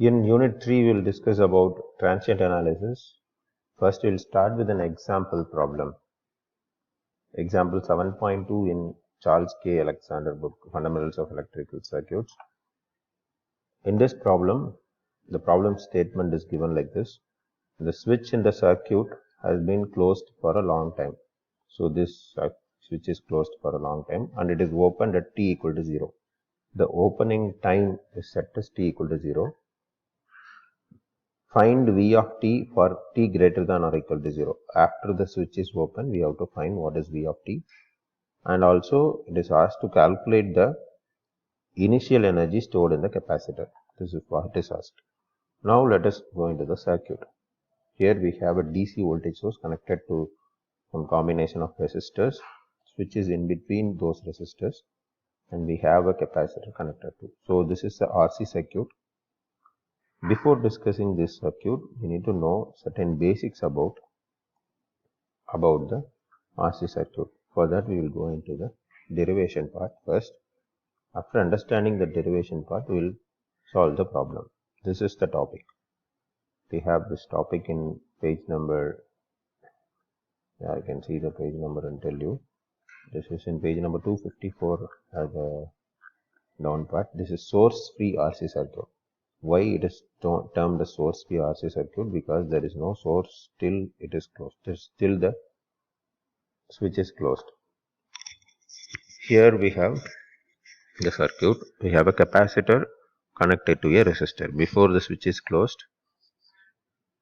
In Unit 3, we will discuss about transient analysis. First, we will start with an example problem. Example 7.2 in Charles K. Alexander book, Fundamentals of Electrical Circuits. In this problem, the problem statement is given like this. The switch in the circuit has been closed for a long time. So this switch is closed for a long time and it is opened at t equal to 0. The opening time is set as t equal to 0. Find V of t for t greater than or equal to 0. After the switch is open, we have to find what is V of t. And also, it is asked to calculate the initial energy stored in the capacitor. This is what is asked. Now, let us go into the circuit. Here we have a DC voltage source connected to some combination of resistors. Switch is in between those resistors. And we have a capacitor connected to. So, this is the RC circuit. Before discussing this circuit, we need to know certain basics about the RC circuit. For that, we will go into the derivation part first. After understanding the derivation part, we will solve the problem. This is the topic. We have this topic in page number, I can see the page number and tell you. This is in page number 254 as a down part. This is source-free RC circuit. Why it is termed the source-free RC circuit? Because there is no source till it is closed. Till the switch is closed. Here we have the circuit. We have a capacitor connected to a resistor. Before the switch is closed,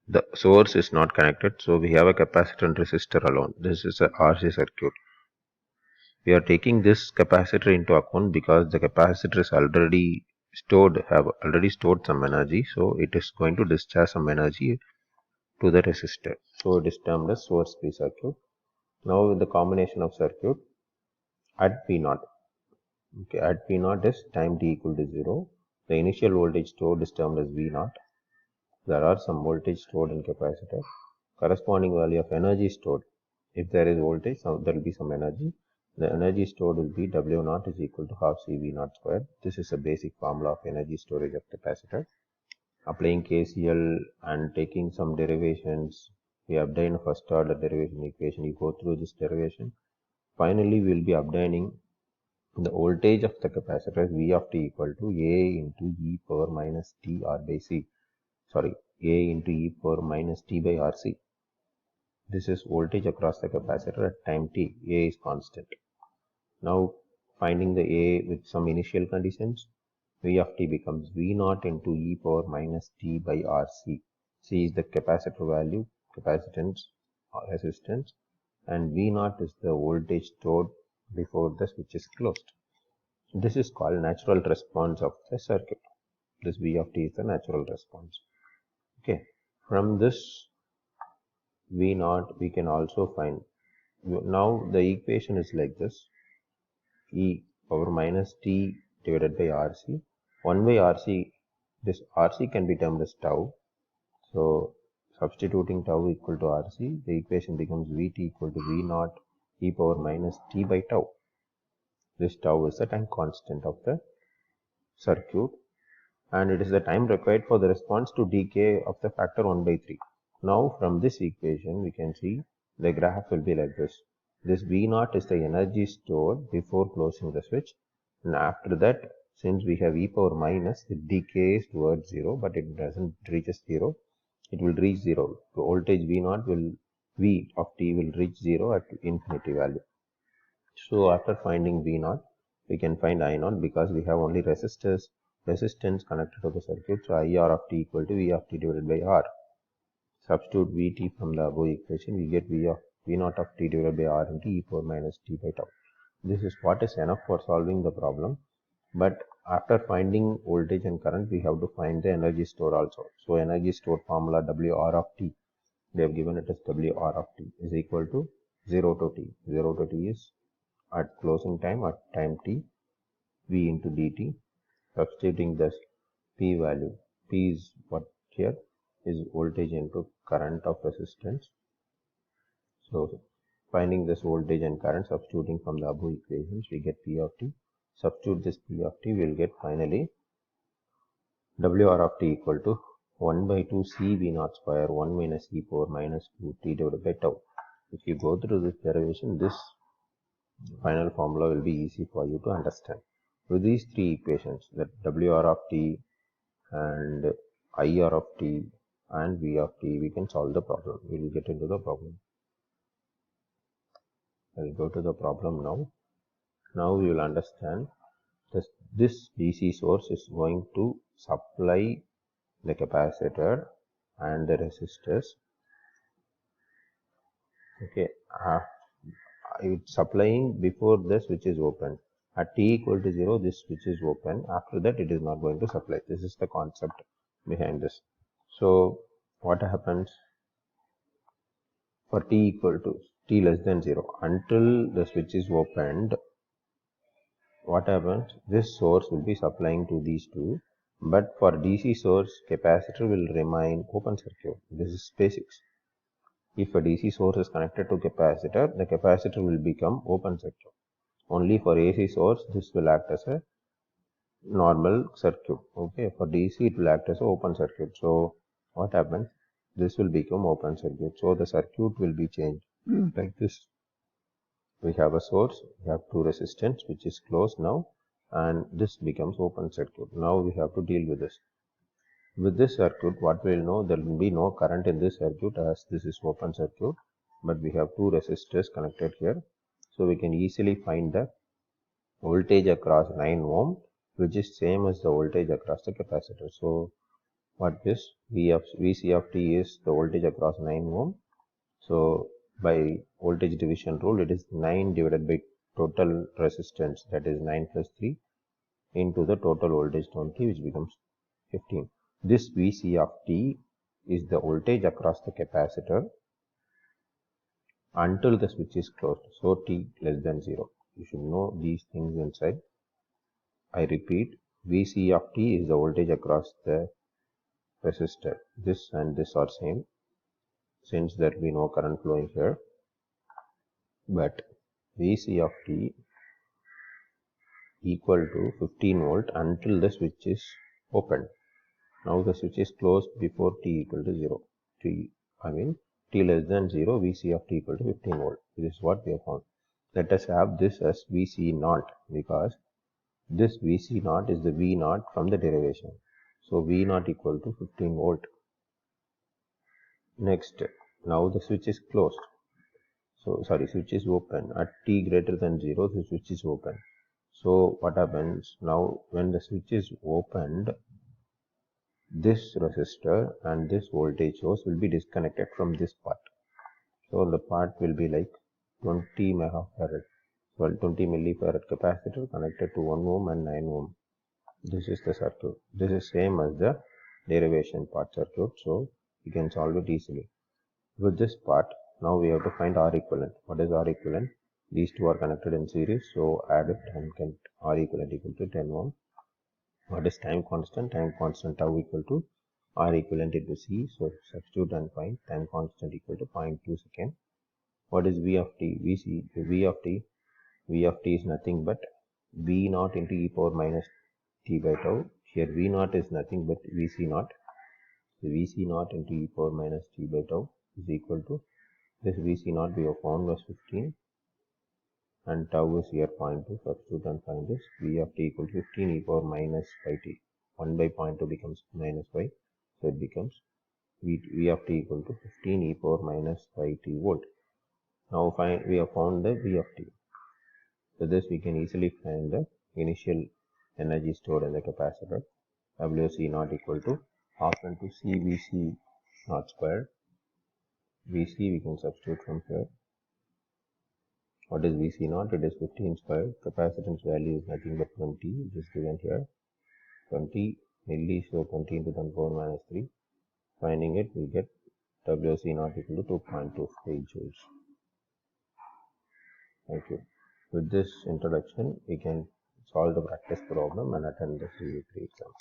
the source is not connected. So we have a capacitor and resistor alone. This is a RC circuit. We are taking this capacitor into account because the capacitor is already stored some energy, so it is going to discharge some energy to the resistor. So it is termed as source-free circuit. Now with the combination of circuit at P0. Okay, at P0 is time t equal to 0. The initial voltage stored is termed as V0. There are some voltage stored in capacitor. Corresponding value of energy stored. If there is voltage, there will be some energy. The energy stored will be W0 is equal to half CV0 squared. This is a basic formula of energy storage of capacitor. Applying KCL and taking some derivations, we obtain a first order derivation equation. You go through this derivation. Finally, we will be obtaining the voltage of the capacitor as V of t equal to A into e power minus t R by C. Sorry, A into e power minus t by RC. This is voltage across the capacitor at time t. A is constant. Now, finding the A with some initial conditions, V of t becomes V0 into e power minus t by RC. C is the capacitor value, capacitance or resistance, and V0 is the voltage stored before the switch is closed. This is called natural response of the circuit. This V of t is the natural response. Okay, from this V0 we can also find, now the equation is like this, e power minus t divided by RC. 1 by RC, this RC can be termed as tau. So substituting tau equal to RC, the equation becomes Vt equal to V0 e power minus t by tau. This tau is the time constant of the circuit and it is the time required for the response to decay of the factor 1 by 3. Now from this equation we can see the graph will be like this. This V0 is the energy stored before closing the switch, and after that, since we have e power minus, it decays towards 0, but it doesn't reach 0. It will reach 0. The voltage V0 V of t will reach 0 at infinity value. So after finding V0, we can find I0 because we have only resistance connected to the circuit. So IR of t equal to V of t divided by R. Substitute Vt from the above equation, we get V0 of t divided by R into e power minus t by tau. This is what is enough for solving the problem. But after finding voltage and current, we have to find the energy stored also. So energy stored formula WR of t, they have given it as WR of t is equal to 0 to t. 0 to t is at closing time at time t, V into dt. Substituting this P value, P is what here is voltage into current of resistance. So finding this voltage and current, substituting from the above equations, we get P of t. Substitute this P of t, we will get finally WR of t equal to 1 by 2 CV naught square 1 minus e power minus 2 t divided by tau. If you go through this derivation, this final formula will be easy for you to understand. With these three equations, that WR of t and IR of t and V of t, we can solve the problem. We will get into the problem. I will go to the problem now. Now we will understand this DC source is going to supply the capacitor and the resistors. Okay, it's supplying before the switch is open. At t equal to 0, this switch is open. After that, it is not going to supply. This is the concept behind this. So what happens for t equal to t less than 0? Until the switch is opened, what happens? This source will be supplying to these two. But for DC source, capacitor will remain open circuit. This is basics. If a DC source is connected to capacitor, the capacitor will become open circuit. Only for AC source, this will act as a normal circuit. Okay, for DC, it will act as an open circuit. So what happens? This will become open circuit. So the circuit will be changed like this. We have a source, we have two resistance which is closed now, and this becomes open circuit. Now we have to deal with this. With this circuit, what we will know, there will be no current in this circuit as this is open circuit, but we have two resistors connected here. So we can easily find the voltage across 9 ohm, which is same as the voltage across the capacitor. So what this VC of t is the voltage across 9 ohm. So by voltage division rule, it is 9 divided by total resistance, that is 9 plus 3 into the total voltage 20, which becomes 15. This VC of t is the voltage across the capacitor until the switch is closed. So t less than 0. You should know these things inside. I repeat, VC of t is the voltage across the resistor. This and this are same, since there will be no current flowing here. But VC of t equal to 15 volt until the switch is opened. Now the switch is closed before t equal to 0. T less than 0, VC of t equal to 15 volt. This is what we have found. Let us have this as VC naught, because this VC naught is the V naught from the derivation. So V naught equal to 15 volt. Next, now the switch is closed. So switch is open. At t greater than 0, the switch is open. So what happens now? When the switch is opened, this resistor and this voltage source will be disconnected from this part. So the part will be like 20 megafarad, 20 millifarad capacitor connected to 1 ohm and 9 ohm. This is the circuit. This is same as the derivation part circuit, so you can solve it easily. With this part, now we have to find R equivalent. What is R equivalent? These two are connected in series, so add it and get R equivalent equal to 10 ohm. What is time constant? Time constant tau equal to R equivalent into C. So substitute and find time constant equal to 0.2 second. What is V of t? V of t is nothing but V naught into e power minus t by tau. Here V naught is nothing but Vc naught. So Vc naught into e power minus t by tau is equal to this Vc naught we have found was 15 and tau is here 0.2. Substitute and find this V of t equal to 15 e power minus pi t. 1 by 0.2 becomes minus pi. So it becomes V of t equal to 15 e power minus pi t volt. Now we have found the V of t. So this we can easily find the initial energy stored in the capacitor. Wc naught equal to half into CVC naught squared. Vc we can substitute from here. What is Vc naught? It is 15 squared. Capacitance value is nothing but 20, which is given here. 20 milli, so 20 into 10 power minus 3. Finding it, we get Wc naught equal to 2.28 joules. Thank you. With this introduction, we can solve the practice problem and attend the CA3 exam.